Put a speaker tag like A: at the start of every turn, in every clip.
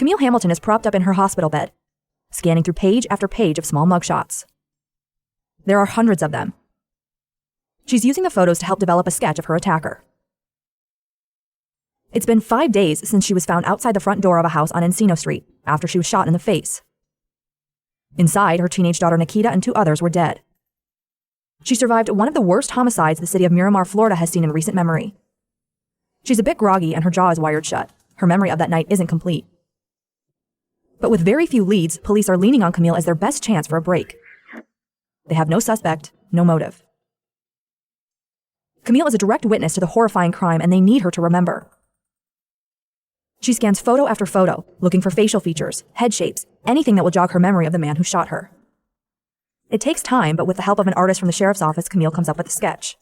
A: Camile Hamilton is propped up in her hospital bed, scanning through page after page of small mugshots. There are hundreds of them. She's using the photos to help develop a sketch of her attacker. It's been 5 days since she was found outside the front door of a house on Encino Street after she was shot in the face. Inside, her teenage daughter Nikita and 2 others were dead. She survived one of the worst homicides the city of Miramar, Florida has seen in recent memory. She's a bit groggy and her jaw is wired shut. Her memory of that night isn't complete. But with very few leads, police are leaning on Camile as their best chance for a break. They have no suspect, no motive. Camile is a direct witness to the horrifying crime and they need her to remember. She scans photo after photo, looking for facial features, head shapes, anything that will jog her memory of the man who shot her. It takes time, but with the help of an artist from the sheriff's office, Camile comes up with a sketch.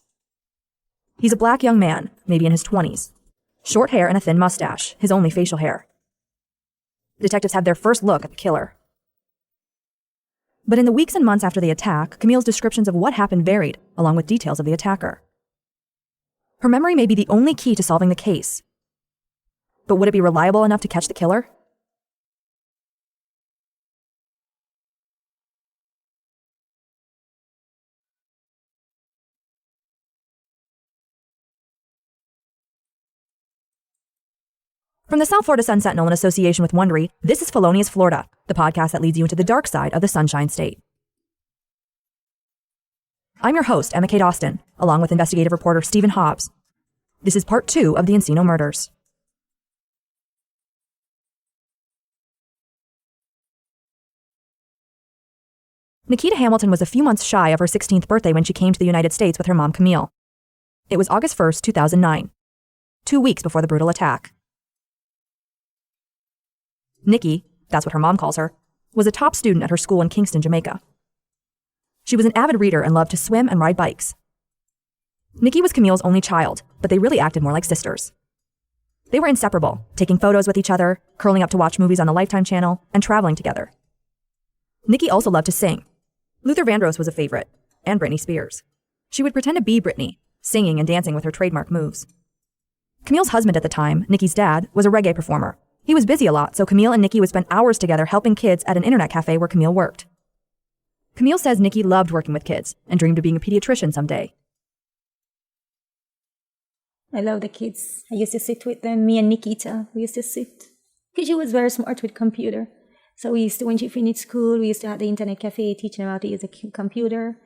A: He's a black young man, maybe in his 20s. Short hair and a thin mustache, his only facial hair. Detectives have their first look at the killer. But in the weeks and months after the attack, Camile's descriptions of what happened varied, along with details of the attacker. Her memory may be the only key to solving the case. But would it be reliable enough to catch the killer? From the South Florida Sun Sentinel in association with Wondery, this is Felonious Florida, the podcast that leads you into the dark side of the Sunshine State. I'm your host, Emma Kate Austin, along with investigative reporter Stephen Hobbs. This is part 2 of the Encino Murders. Nikita Hamilton was a few months shy of her 16th birthday when she came to the United States with her mom, Camile. It was August 1st, 2009, 2 weeks before the brutal attack. Nikki, that's what her mom calls her, was a top student at her school in Kingston, Jamaica. She was an avid reader and loved to swim and ride bikes. Nikki was Camile's only child, but they really acted more like sisters. They were inseparable, taking photos with each other, curling up to watch movies on the Lifetime channel, and traveling together. Nikki also loved to sing. Luther Vandross was a favorite, and Britney Spears. She would pretend to be Britney, singing and dancing with her trademark moves. Camile's husband at the time, Nikki's dad, was a reggae performer. He was busy a lot, so Camile and Nikki would spend hours together helping kids at an internet cafe where Camile worked. Camile says Nikki loved working with kids and dreamed of being a pediatrician someday.
B: I love the kids. I used to sit with them, me and Nikita. We used to sit. Because she was very smart with computer. So we used to, when she finished school, we used to have the internet cafe, teaching them how to use a computer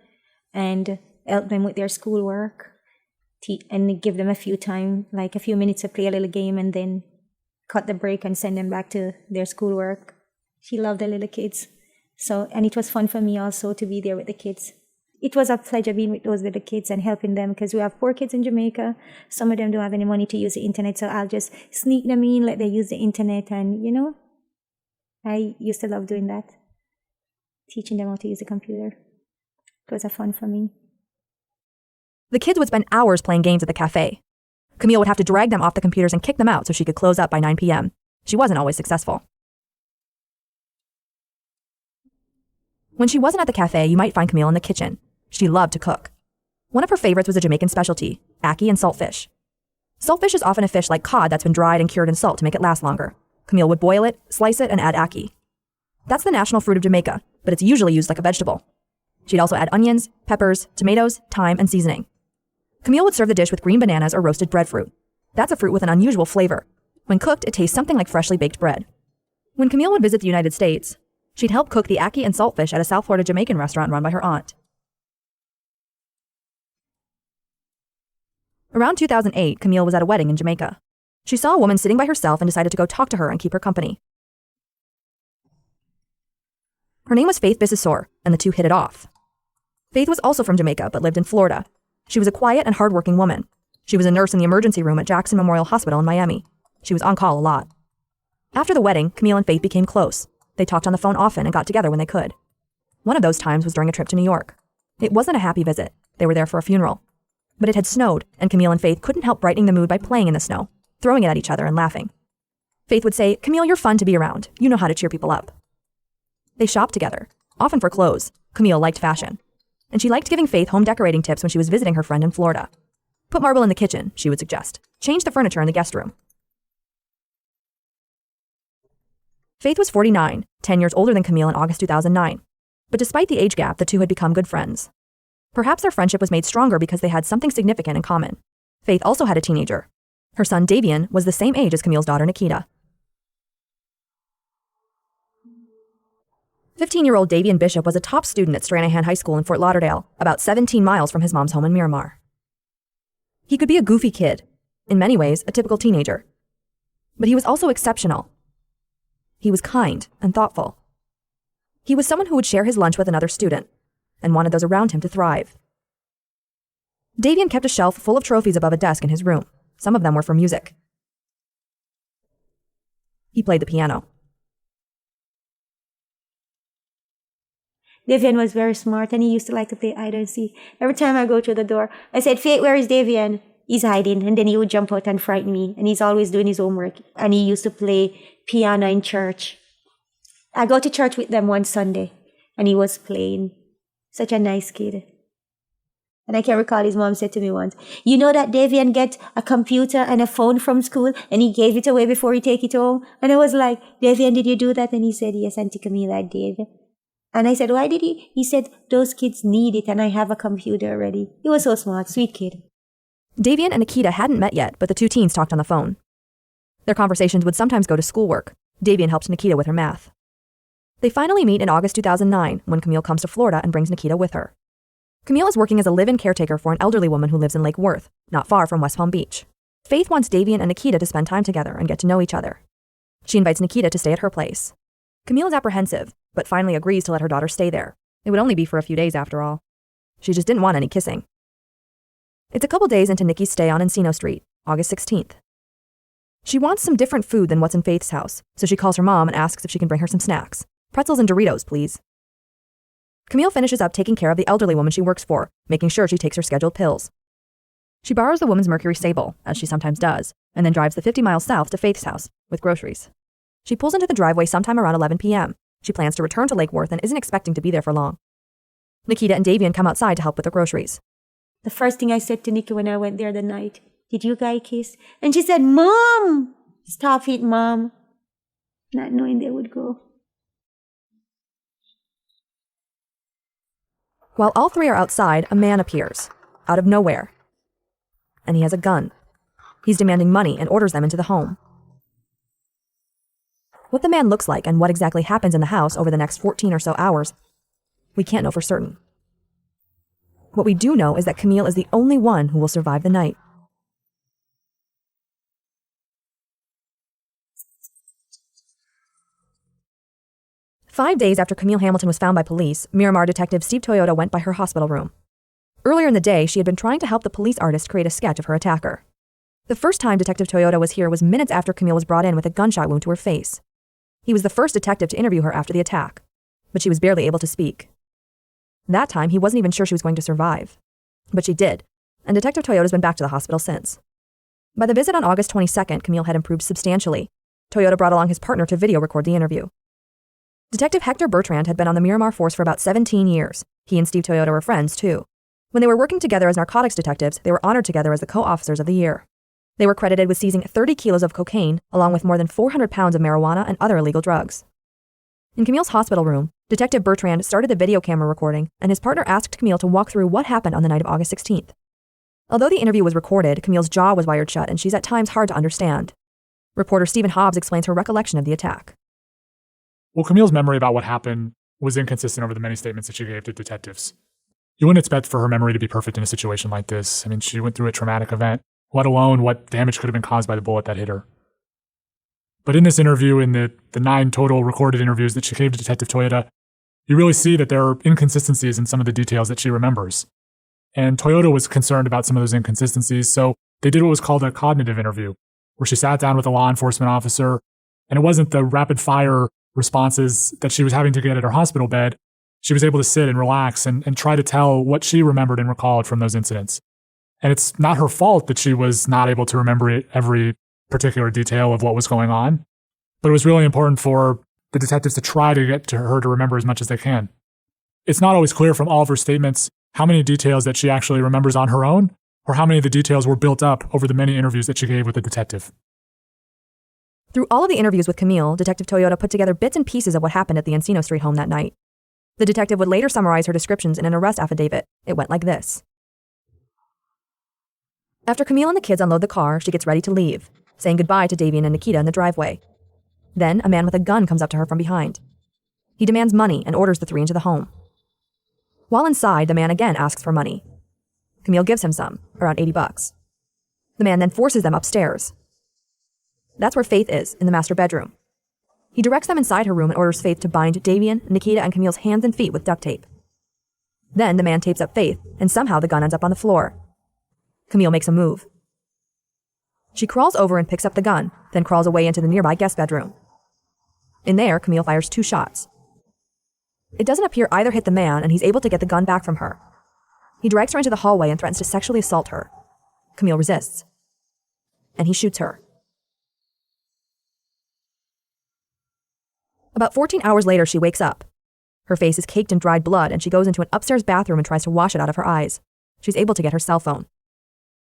B: and help them with their schoolwork and give them a few minutes to play a little game and then cut the break and send them back to their schoolwork. She loved the little kids. And it was fun for me also to be there with the kids. It was a pleasure being with those little kids and helping them because we have 4 kids in Jamaica. Some of them don't have any money to use the internet, so I'll just sneak them in, let them use the internet and, I used to love doing that, teaching them how to use a computer. It was fun for me.
A: The kids would spend hours playing games at the cafe. Camile would have to drag them off the computers and kick them out so she could close up by 9 p.m. She wasn't always successful. When she wasn't at the cafe, you might find Camile in the kitchen. She loved to cook. One of her favorites was a Jamaican specialty, ackee and saltfish. Saltfish is often a fish like cod that's been dried and cured in salt to make it last longer. Camile would boil it, slice it, and add ackee. That's the national fruit of Jamaica, but it's usually used like a vegetable. She'd also add onions, peppers, tomatoes, thyme, and seasoning. Camile would serve the dish with green bananas or roasted breadfruit. That's a fruit with an unusual flavor. When cooked, it tastes something like freshly baked bread. When Camile would visit the United States, she'd help cook the ackee and saltfish at a South Florida Jamaican restaurant run by her aunt. Around 2008, Camile was at a wedding in Jamaica. She saw a woman sitting by herself and decided to go talk to her and keep her company. Her name was Faith Bissessor, and the two hit it off. Faith was also from Jamaica, but lived in Florida. She was a quiet and hardworking woman. She was a nurse in the emergency room at Jackson Memorial Hospital in Miami. She was on call a lot. After the wedding, Camile and Faith became close. They talked on the phone often and got together when they could. One of those times was during a trip to New York. It wasn't a happy visit. They were there for a funeral. But it had snowed, and Camile and Faith couldn't help brightening the mood by playing in the snow, throwing it at each other and laughing. Faith would say, "Camile, you're fun to be around. You know how to cheer people up." They shopped together, often for clothes. Camile liked fashion. And she liked giving Faith home decorating tips when she was visiting her friend in Florida. Put marble in the kitchen, she would suggest. Change the furniture in the guest room. Faith was 49, 10 years older than Camile in August 2009. But despite the age gap, the two had become good friends. Perhaps their friendship was made stronger because they had something significant in common. Faith also had a teenager. Her son, Davian, was the same age as Camile's daughter, Nikita. 15-year-old Davian Bishop was a top student at Stranahan High School in Fort Lauderdale, about 17 miles from his mom's home in Miramar. He could be a goofy kid, in many ways, a typical teenager. But he was also exceptional. He was kind and thoughtful. He was someone who would share his lunch with another student and wanted those around him to thrive. Davian kept a shelf full of trophies above a desk in his room. Some of them were for music. He played the piano.
B: Davian was very smart, and he used to like to play hide and seek. Every time I go to the door, I said, "Faith, where is Davian?" He's hiding, and then he would jump out and frighten me, and he's always doing his homework. And he used to play piano in church. I go to church with them one Sunday, and he was playing. Such a nice kid. And I can recall his mom said to me once, "You know that Davian get a computer and a phone from school, and he gave it away before he take it home?" And I was like, "Davian, did you do that?" And he said, "Yes, Auntie Camille, I did." And I said, "Why did he?" He said, "Those kids need it, and I have a computer already." He was so smart, sweet kid.
A: Davian and Nikita hadn't met yet, but the two teens talked on the phone. Their conversations would sometimes go to schoolwork. Davian helped Nikita with her math. They finally meet in August 2009 when Camile comes to Florida and brings Nikita with her. Camile is working as a live-in caretaker for an elderly woman who lives in Lake Worth, not far from West Palm Beach. Faith wants Davian and Nikita to spend time together and get to know each other. She invites Nikita to stay at her place. Camile is apprehensive, but finally agrees to let her daughter stay there. It would only be for a few days after all. She just didn't want any kissing. It's a couple days into Nikki's stay on Encino Street, August 16th. She wants some different food than what's in Faith's house, so she calls her mom and asks if she can bring her some snacks. Pretzels and Doritos, please. Camile finishes up taking care of the elderly woman she works for, making sure she takes her scheduled pills. She borrows the woman's Mercury Sable, as she sometimes does, and then drives the 50 miles south to Faith's house, with groceries. She pulls into the driveway sometime around 11 p.m. She plans to return to Lake Worth and isn't expecting to be there for long. Nikita and Davian come outside to help with the groceries.
B: The first thing I said to Nikki when I went there the night, "Did you guys kiss?" And she said, "Mom, stop it, Mom." Not knowing they would go.
A: While all three are outside, a man appears, out of nowhere. And he has a gun. He's demanding money and orders them into the home. What the man looks like and what exactly happens in the house over the next 14 or so hours, we can't know for certain. What we do know is that Camile is the only one who will survive the night. Five days after Camile Hamilton was found by police, Miramar detective Steve Toyota went by her hospital room. Earlier in the day, she had been trying to help the police artist create a sketch of her attacker. The first time Detective Toyota was here was minutes after Camile was brought in with a gunshot wound to her face. He was the first detective to interview her after the attack, but she was barely able to speak. That time, he wasn't even sure she was going to survive. But she did, and Detective Toyota's been back to the hospital since. By the visit on August 22nd, Camile had improved substantially. Toyota brought along his partner to video record the interview. Detective Hector Bertrand had been on the Miramar force for about 17 years. He and Steve Toyota were friends, too. When they were working together as narcotics detectives, they were honored together as the co-officers of the year. They were credited with seizing 30 kilos of cocaine, along with more than 400 pounds of marijuana and other illegal drugs. In Camile's hospital room, Detective Bertrand started the video camera recording, and his partner asked Camile to walk through what happened on the night of August 16th. Although the interview was recorded, Camile's jaw was wired shut, and she's at times hard to understand. Reporter Stephen Hobbs explains her recollection of the attack.
C: Well, Camile's memory about what happened was inconsistent over the many statements that she gave to detectives. You wouldn't expect for her memory to be perfect in a situation like this. I mean, she went through a traumatic event, let alone what damage could have been caused by the bullet that hit her. But in this interview, in the 9 total recorded interviews that she gave to Detective Toyota, you really see that there are inconsistencies in some of the details that she remembers. And Toyota was concerned about some of those inconsistencies, so they did what was called a cognitive interview, where she sat down with a law enforcement officer, and it wasn't the rapid-fire responses that she was having to get at her hospital bed. She was able to sit and relax and try to tell what she remembered and recalled from those incidents. And it's not her fault that she was not able to remember every particular detail of what was going on, but it was really important for the detectives to try to get to her to remember as much as they can. It's not always clear from all of her statements how many details that she actually remembers on her own, or how many of the details were built up over the many interviews that she gave with the detective.
A: Through all of the interviews with Camile, Detective Toyota put together bits and pieces of what happened at the Encino Street home that night. The detective would later summarize her descriptions in an arrest affidavit. It went like this. After Camile and the kids unload the car, she gets ready to leave, saying goodbye to Davian and Nikita in the driveway. Then, a man with a gun comes up to her from behind. He demands money and orders the three into the home. While inside, the man again asks for money. Camile gives him some, around $80. The man then forces them upstairs. That's where Faith is, in the master bedroom. He directs them inside her room and orders Faith to bind Davian, Nikita, and Camile's hands and feet with duct tape. Then the man tapes up Faith, and somehow the gun ends up on the floor. Camile makes a move. She crawls over and picks up the gun, then crawls away into the nearby guest bedroom. In there, Camile fires 2 shots. It doesn't appear either hit the man, and he's able to get the gun back from her. He drags her into the hallway and threatens to sexually assault her. Camile resists. And he shoots her. About 14 hours later, she wakes up. Her face is caked in dried blood, and she goes into an upstairs bathroom and tries to wash it out of her eyes. She's able to get her cell phone.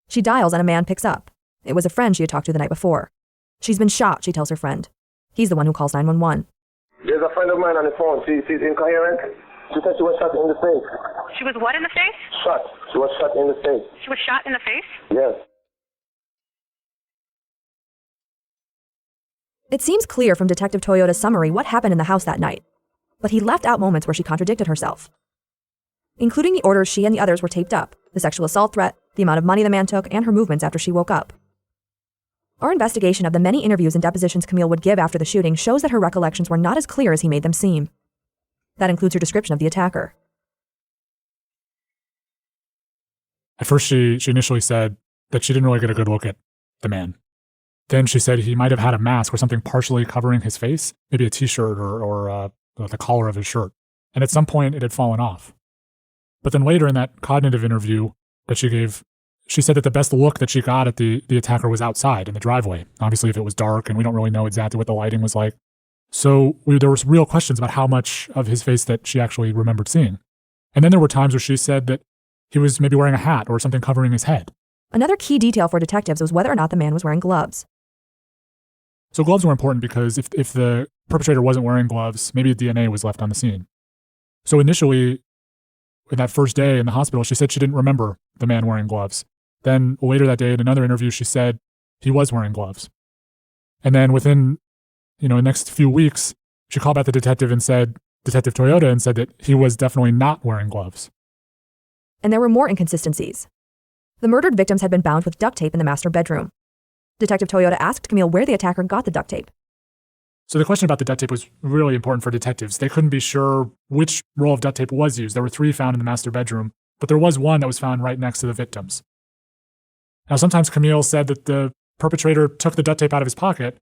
A: She dials and a man picks up. It was a friend she had talked to the night before. She's been shot, she tells her friend. He's the one who calls 911.
D: There's a friend of mine on the phone. She's incoherent. She said she was shot in the face.
E: She was what in the face?
D: Shot. She was shot in the face.
E: She was shot in the face?
D: Yes.
A: It seems clear from Detective Toyota's summary what happened in the house that night, but he left out moments where she contradicted herself, including the orders she and the others were taped up, the sexual assault threat, the amount of money the man took, and her movements after she woke up. Our investigation of the many interviews and depositions Camile would give after the shooting shows that her recollections were not as clear as he made them seem. That includes her description of the attacker.
C: At first, she initially said that she didn't really get a good look at the man. Then she said he might have had a mask or something partially covering his face, maybe a t-shirt or the collar of his shirt. And at some point, it had fallen off. But then later in that cognitive interview that she gave, she said that the best look that she got at the attacker was outside in the driveway. Obviously, if it was dark and we don't really know exactly what the lighting was like. So there was real questions about how much of his face that she actually remembered seeing. And then there were times where she said that he was maybe wearing a hat or something covering his head.
A: Another key detail for detectives was whether or not the man was wearing gloves.
C: So gloves were important because if the perpetrator wasn't wearing gloves, maybe DNA was left on the scene. So initially, in that first day in the hospital, she said she didn't remember the man wearing gloves. Then later that day in another interview, she said he was wearing gloves. And then within, the next few weeks, she called back the detective and said, Detective Toyota, and said that he was definitely not wearing gloves.
A: And there were more inconsistencies. The murdered victims had been bound with duct tape in the master bedroom. Detective Toyota asked Camile where the attacker got the duct tape.
C: So the question about the duct tape was really important for detectives. They couldn't be sure which roll of duct tape was used. There were 3 found in the master bedroom, but there was one that was found right next to the victims. Now, sometimes Camile said that the perpetrator took the duct tape out of his pocket,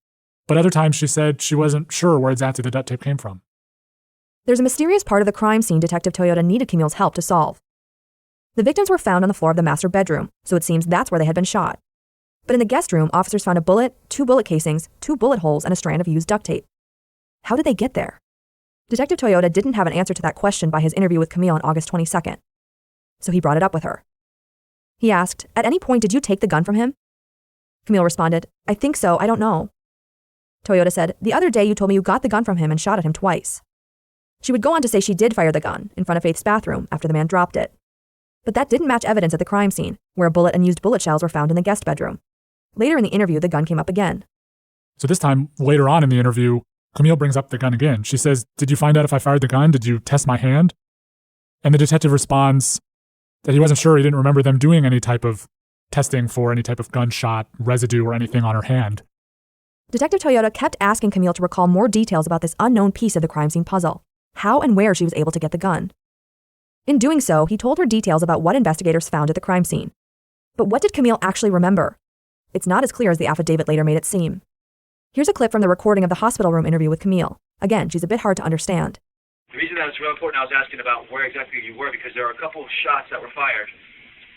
C: but other times she said she wasn't sure where exactly the duct tape came from.
A: There's a mysterious part of the crime scene Detective Toyota needed Camile's help to solve. The victims were found on the floor of the master bedroom, so it seems that's where they had been shot. But in the guest room, officers found a bullet, 2 bullet casings, 2 bullet holes, and a strand of used duct tape. How did they get there? Detective Toyota didn't have an answer to that question by his interview with Camile on August 22nd, so he brought it up with her. He asked, "At any point did you take the gun from him?" Camile responded, "I think so, I don't know." Toyota said, "The other day you told me you got the gun from him and shot at him twice." She would go on to say she did fire the gun in front of Faith's bathroom after the man dropped it. But that didn't match evidence at the crime scene, where a bullet and used bullet shells were found in the guest bedroom. Later in the interview, the gun came up again.
C: So this time, later on in the interview, Camile brings up the gun again. She says, "Did you find out if I fired the gun? Did you test my hand?" And the detective responds that he wasn't sure. He didn't remember them doing any type of testing for any type of gunshot residue or anything on her hand.
A: Detective Toyota kept asking Camile to recall more details about this unknown piece of the crime scene puzzle, how and where she was able to get the gun. In doing so, he told her details about what investigators found at the crime scene. But what did Camile actually remember? It's not as clear as the affidavit later made it seem. Here's a clip from the recording of the hospital room interview with Camile. Again, she's a bit hard to understand.
F: The reason that it's real important, I was asking about where exactly you were, because there are a couple of shots that were fired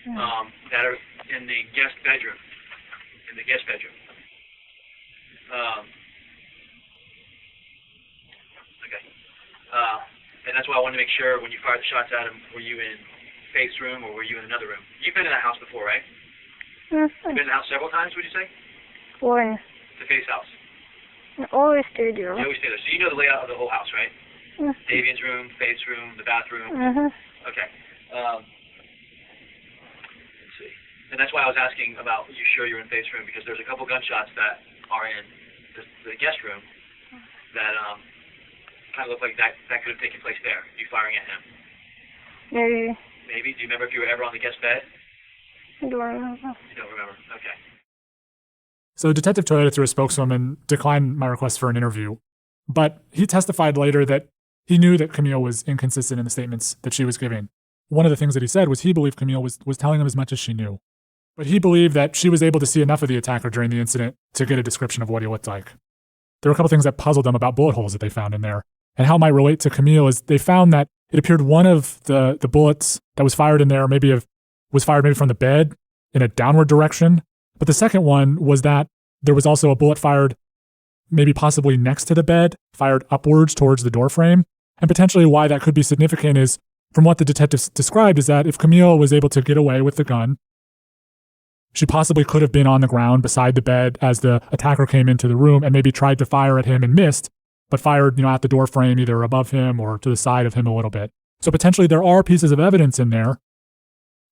F: that are in the guest bedroom. And that's why I wanted to make sure when you fired the shots at him, were you in Faith's room or were you in another room? You've been in that house before, right?
E: Yes,
F: You've been in the house several times, would you say?
E: 4.
F: The Faith's house.
G: I always stay there.
F: You always stay there. So you know the layout of the whole house, right?
G: Mm.
F: Davian's room, Faith's room, the bathroom.
G: Mm-hmm.
F: Okay. Let's see. And that's why I was asking about, you sure you're in Faith's room? Because there's a couple gunshots that are in the guest room that kind of look like that could have taken place there, you firing at him.
G: Maybe.
F: Maybe? Do you remember if you were ever on the guest bed?
G: I don't remember.
F: You don't remember? Okay.
C: So Detective Toyota, through a spokeswoman, declined my request for an interview, but he testified later that he knew that Camile was inconsistent in the statements that she was giving. One of the things that he said was he believed Camile was telling him as much as she knew, but he believed that she was able to see enough of the attacker during the incident to get a description of what he looked like. There were a couple things that puzzled them about bullet holes that they found in there, and how it might relate to Camile is they found that it appeared one of the bullets that was fired in there was fired from the bed in a downward direction. But the second one was that there was also a bullet fired maybe possibly next to the bed, fired upwards towards the door frame. And potentially why that could be significant is, from what the detectives described, is that if Camile was able to get away with the gun, she possibly could have been on the ground beside the bed as the attacker came into the room and maybe tried to fire at him and missed, but fired, at the door frame, either above him or to the side of him a little bit. So potentially there are pieces of evidence in there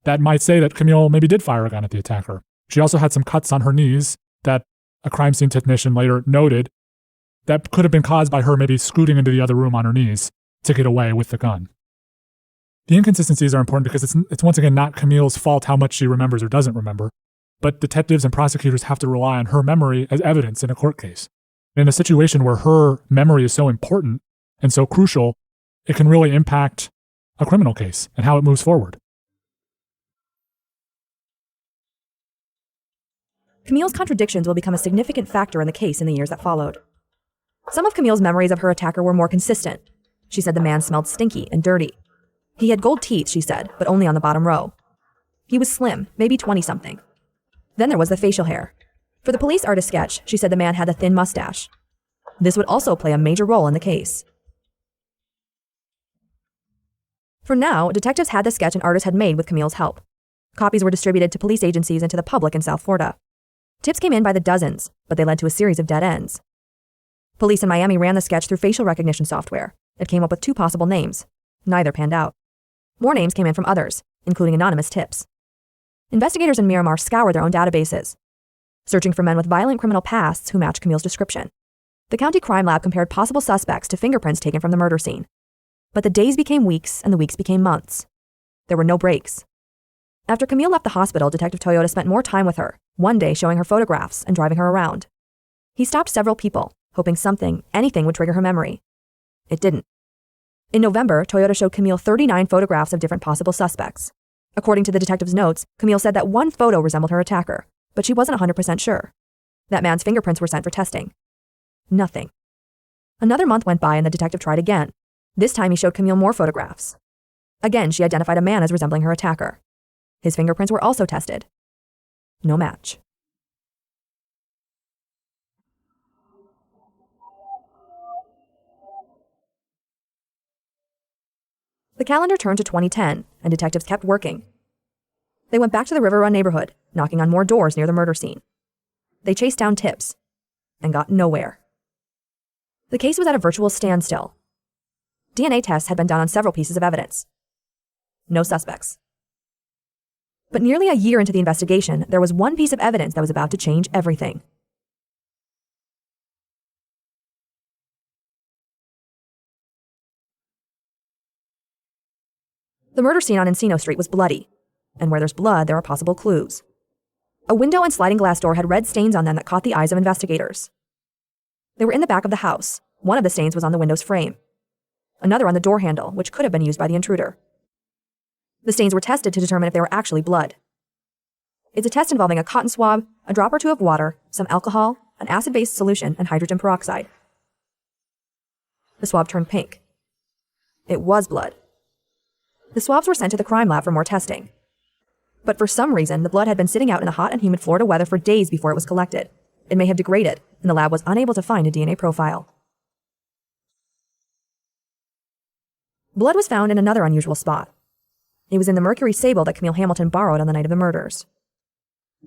C: that might say that Camile maybe did fire a gun at the attacker. She also had some cuts on her knees that a crime scene technician later noted that could have been caused by her maybe scooting into the other room on her knees to get away with the gun. The inconsistencies are important because it's once again not Camile's fault how much she remembers or doesn't remember, but detectives and prosecutors have to rely on her memory as evidence in a court case. In a situation where her memory is so important and so crucial, it can really impact a criminal case and how it moves forward.
A: Camile's contradictions will become a significant factor in the case in the years that followed. Some of Camile's memories of her attacker were more consistent. She said the man smelled stinky and dirty. He had gold teeth, she said, but only on the bottom row. He was slim, maybe 20-something. Then there was the facial hair. For the police artist sketch, she said the man had a thin mustache. This would also play a major role in the case. For now, detectives had the sketch an artist had made with Camile's help. Copies were distributed to police agencies and to the public in South Florida. Tips came in by the dozens, but they led to a series of dead ends. Police in Miami ran the sketch through facial recognition software. It came up with 2 possible names. Neither panned out. More names came in from others, including anonymous tips. Investigators in Miramar scoured their own databases, searching for men with violent criminal pasts who matched Camile's description. The county crime lab compared possible suspects to fingerprints taken from the murder scene. But the days became weeks and the weeks became months. There were no breaks. After Camile left the hospital, Detective Toyota spent more time with her, one day showing her photographs and driving her around. He stopped several people, hoping anything would trigger her memory. It didn't. In November, Toyota showed Camile 39 photographs of different possible suspects. According to the detective's notes, Camile said that one photo resembled her attacker, but she wasn't 100% sure. That man's fingerprints were sent for testing. Nothing. Another month went by and the detective tried again. This time he showed Camile more photographs. Again, she identified a man as resembling her attacker. His fingerprints were also tested. No match. The calendar turned to 2010, and detectives kept working. They went back to the River Run neighborhood, knocking on more doors near the murder scene. They chased down tips, and got nowhere. The case was at a virtual standstill. DNA tests had been done on several pieces of evidence. No suspects. But nearly a year into the investigation, there was one piece of evidence that was about to change everything. The murder scene on Encino Street was bloody, and where there's blood, there are possible clues. A window and sliding glass door had red stains on them that caught the eyes of investigators. They were in the back of the house. One of the stains was on the window's frame. Another on the door handle, which could have been used by the intruder. The stains were tested to determine if they were actually blood. It's a test involving a cotton swab, a drop or 2 of water, some alcohol, an acid-based solution, and hydrogen peroxide. The swab turned pink. It was blood. The swabs were sent to the crime lab for more testing. But for some reason, the blood had been sitting out in the hot and humid Florida weather for days before it was collected. It may have degraded, and the lab was unable to find a DNA profile. Blood was found in another unusual spot. It was in the Mercury Sable that Camile Hamilton borrowed on the night of the murders.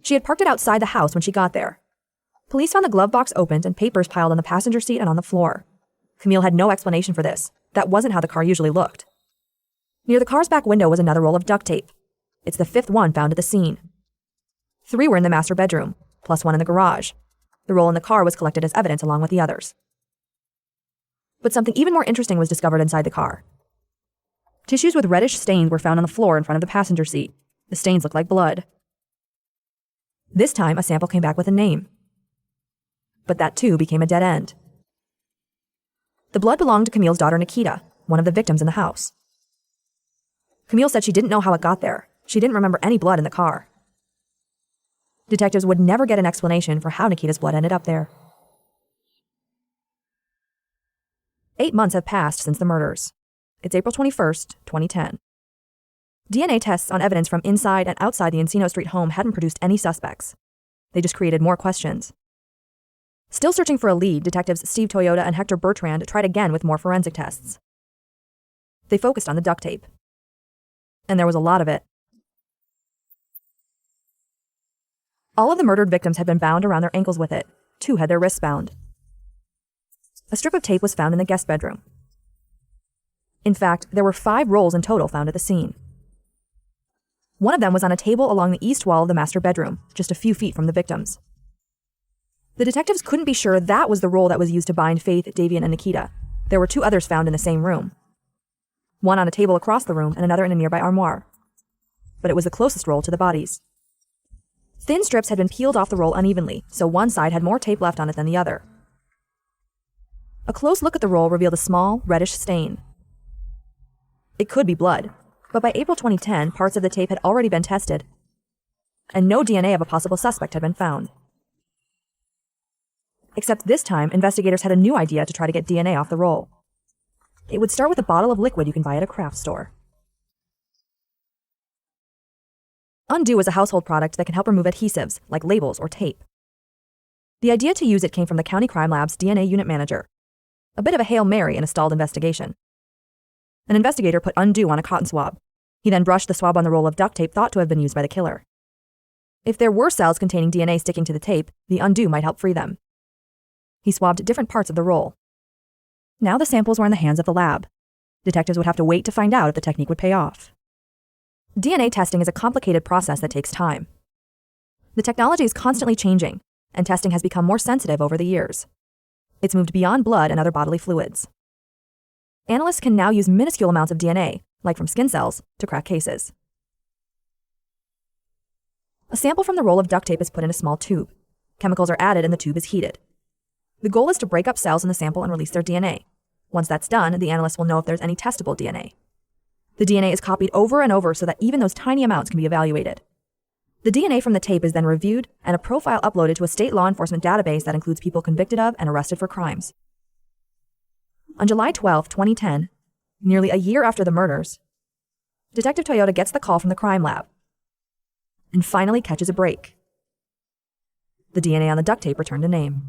A: She had parked it outside the house when she got there. Police found the glove box opened and papers piled on the passenger seat and on the floor. Camile had no explanation for this. That wasn't how the car usually looked. Near the car's back window was another roll of duct tape. It's the fifth one found at the scene. 3 were in the master bedroom, plus 1 in the garage. The roll in the car was collected as evidence along with the others. But something even more interesting was discovered inside the car. Tissues with reddish stains were found on the floor in front of the passenger seat. The stains looked like blood. This time, a sample came back with a name. But that too became a dead end. The blood belonged to Camile's daughter Nikita, one of the victims in the house. Camile said she didn't know how it got there. She didn't remember any blood in the car. Detectives would never get an explanation for how Nikita's blood ended up there. 8 months have passed since the murders. It's April 21st, 2010. DNA tests on evidence from inside and outside the Encino Street home hadn't produced any suspects. They just created more questions. Still searching for a lead, detectives Steve Toyota and Hector Bertrand tried again with more forensic tests. They focused on the duct tape. And there was a lot of it. All of the murdered victims had been bound around their ankles with it. 2 had their wrists bound. A strip of tape was found in the guest bedroom. In fact, there were 5 rolls in total found at the scene. One of them was on a table along the east wall of the master bedroom, just a few feet from the victims. The detectives couldn't be sure that was the roll that was used to bind Faith, Davian, and Nikita. There were 2 others found in the same room. One on a table across the room and another in a nearby armoire. But it was the closest roll to the bodies. Thin strips had been peeled off the roll unevenly, so one side had more tape left on it than the other. A close look at the roll revealed a small, reddish stain. It could be blood, but by April 2010, parts of the tape had already been tested, and no DNA of a possible suspect had been found. Except this time, investigators had a new idea to try to get DNA off the roll. It would start with a bottle of liquid you can buy at a craft store. Undo is a household product that can help remove adhesives, like labels or tape. The idea to use it came from the County Crime Lab's DNA unit manager. A bit of a Hail Mary in a stalled investigation. An investigator put Undo on a cotton swab. He then brushed the swab on the roll of duct tape thought to have been used by the killer. If there were cells containing DNA sticking to the tape, the Undo might help free them. He swabbed different parts of the roll. Now the samples were in the hands of the lab. Detectives would have to wait to find out if the technique would pay off. DNA testing is a complicated process that takes time. The technology is constantly changing, and testing has become more sensitive over the years. It's moved beyond blood and other bodily fluids. Analysts can now use minuscule amounts of DNA, like from skin cells, to crack cases. A sample from the roll of duct tape is put in a small tube. Chemicals are added and the tube is heated. The goal is to break up cells in the sample and release their DNA. Once that's done, the analyst will know if there's any testable DNA. The DNA is copied over and over so that even those tiny amounts can be evaluated. The DNA from the tape is then reviewed and a profile uploaded to a state law enforcement database that includes people convicted of and arrested for crimes. On July 12, 2010, nearly a year after the murders, Detective Toyota gets the call from the crime lab and finally catches a break. The DNA on the duct tape returned a name.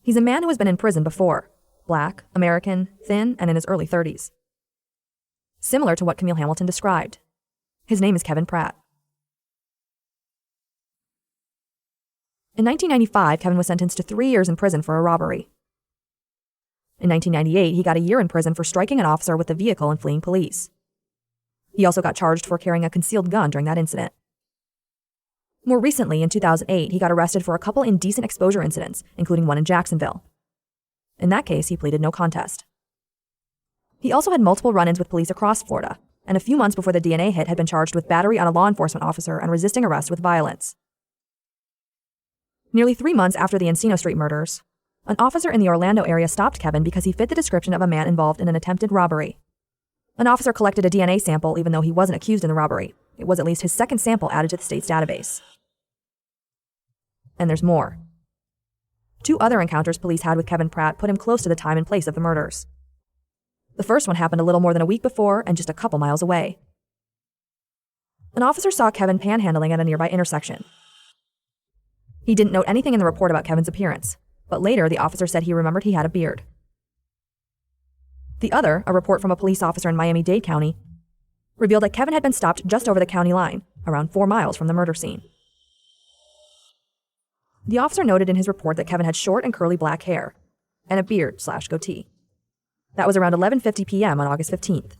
A: He's a man who has been in prison before. Black, American, thin, and in his early 30s. Similar to what Camile Hamilton described. His name is Kevin Pratt. In 1995, Kevin was sentenced to 3 years in prison for a robbery. In 1998, he got a year in prison for striking an officer with a vehicle and fleeing police. He also got charged for carrying a concealed gun during that incident. More recently, in 2008, he got arrested for a couple indecent exposure incidents, including one in Jacksonville. In that case, he pleaded no contest. He also had multiple run-ins with police across Florida, and a few months before the DNA hit had been charged with battery on a law enforcement officer and resisting arrest with violence. Nearly 3 months after the Encino Street murders, an officer in the Orlando area stopped Kevin because he fit the description of a man involved in an attempted robbery. An officer collected a DNA sample even though he wasn't accused in the robbery. It was at least his second sample added to the state's database. And there's more. 2 other encounters police had with Kevin Pratt put him close to the time and place of the murders. The first one happened a little more than a week before and just a couple miles away. An officer saw Kevin panhandling at a nearby intersection. He didn't note anything in the report about Kevin's appearance, but later the officer said he remembered he had a beard. The other, a report from a police officer in Miami-Dade County, revealed that Kevin had been stopped just over the county line, around 4 miles from the murder scene. The officer noted in his report that Kevin had short and curly black hair and a beard/goatee. That was around 11:50 p.m. on August 15th.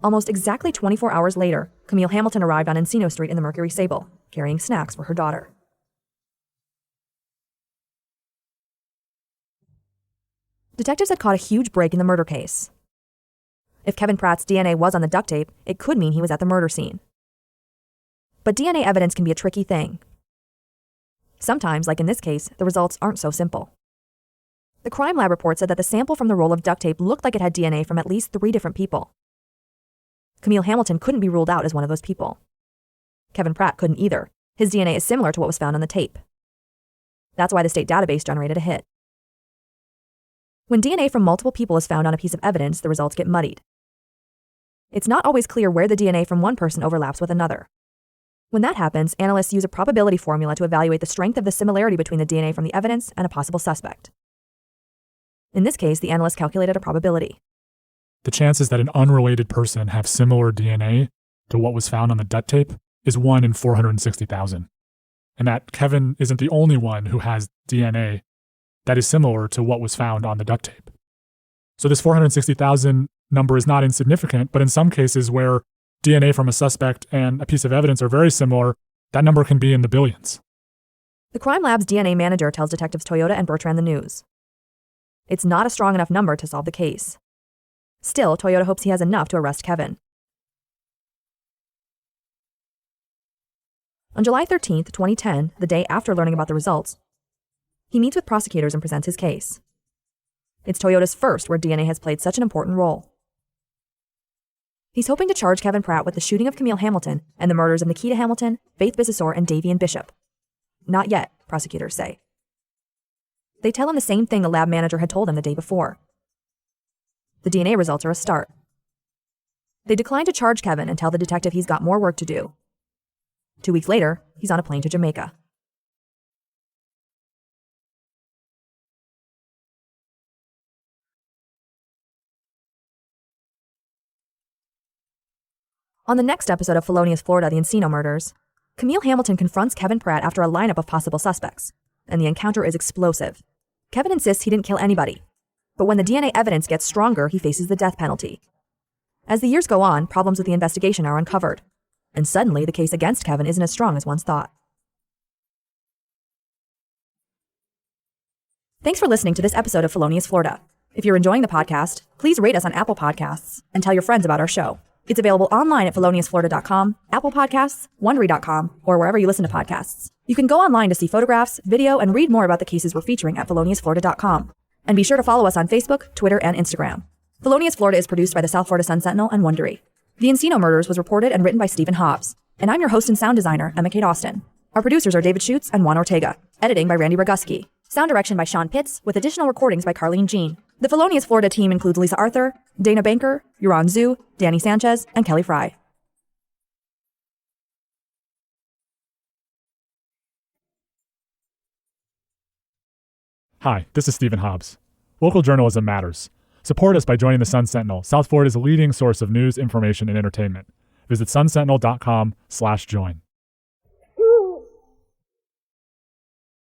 A: Almost exactly 24 hours later, Camile Hamilton arrived on Encino Street in the Mercury Sable, carrying snacks for her daughter. Detectives had caught a huge break in the murder case. If Kevin Pratt's DNA was on the duct tape, it could mean he was at the murder scene. But DNA evidence can be a tricky thing. Sometimes, like in this case, the results aren't so simple. The crime lab report said that the sample from the roll of duct tape looked like it had DNA from at least 3 different people. Camile Hamilton couldn't be ruled out as one of those people. Kevin Pratt couldn't either. His DNA is similar to what was found on the tape. That's why the state database generated a hit. When DNA from multiple people is found on a piece of evidence, the results get muddied. It's not always clear where the DNA from one person overlaps with another. When that happens, analysts use a probability formula to evaluate the strength of the similarity between the DNA from the evidence and a possible suspect. In this case, the analysts calculated a probability.
C: The chances that an unrelated person have similar DNA to what was found on the duct tape is 1 in 460,000. And that Kevin isn't the only one who has DNA that is similar to what was found on the duct tape. So this 460,000 number is not insignificant, but in some cases where DNA from a suspect and a piece of evidence are very similar, that number can be in the billions.
A: The crime lab's DNA manager tells detectives Toyota and Bertrand the news. It's not a strong enough number to solve the case. Still, Toyota hopes he has enough to arrest Kevin. On July 13th, 2010, the day after learning about the results, he meets with prosecutors and presents his case. It's Toyota's first where DNA has played such an important role. He's hoping to charge Kevin Pratt with the shooting of Camile Hamilton and the murders of Nikita Hamilton, Faith Bisesor, and Davian Bishop. Not yet, prosecutors say. They tell him the same thing the lab manager had told him the day before. The DNA results are a start. They decline to charge Kevin and tell the detective he's got more work to do. 2 weeks later, he's on a plane to Jamaica. On the next episode of Felonious Florida, the Encino Murders, Camile Hamilton confronts Kevin Pratt after a lineup of possible suspects, and the encounter is explosive. Kevin insists he didn't kill anybody, but when the DNA evidence gets stronger, he faces the death penalty. As the years go on, problems with the investigation are uncovered, and suddenly the case against Kevin isn't as strong as once thought. Thanks for listening to this episode of Felonious Florida. If you're enjoying the podcast, please rate us on Apple Podcasts and tell your friends about our show. It's available online at feloniousflorida.com, Apple Podcasts, Wondery.com, or wherever you listen to podcasts. You can go online to see photographs, video, and read more about the cases we're featuring at feloniousflorida.com. And be sure to follow us on Facebook, Twitter, and Instagram. Felonious Florida is produced by the South Florida Sun Sentinel and Wondery. The Encino Murders was reported and written by Stephen Hobbs. And I'm your host and sound designer, Emma Kate Austin. Our producers are David Schutz and Juan Ortega. Editing by Randy Roguski. Sound direction by Sean Pitts, with additional recordings by Carlene Jean. The Felonious Florida team includes Lisa Arthur, Dana Banker, Yuran Zhu, Danny Sanchez, and Kelly Fry.
C: Hi, this is Stephen Hobbs. Local journalism matters. Support us by joining the Sun Sentinel, South Florida's leading source of news, information, and entertainment. Visit sunsentinel.com/join.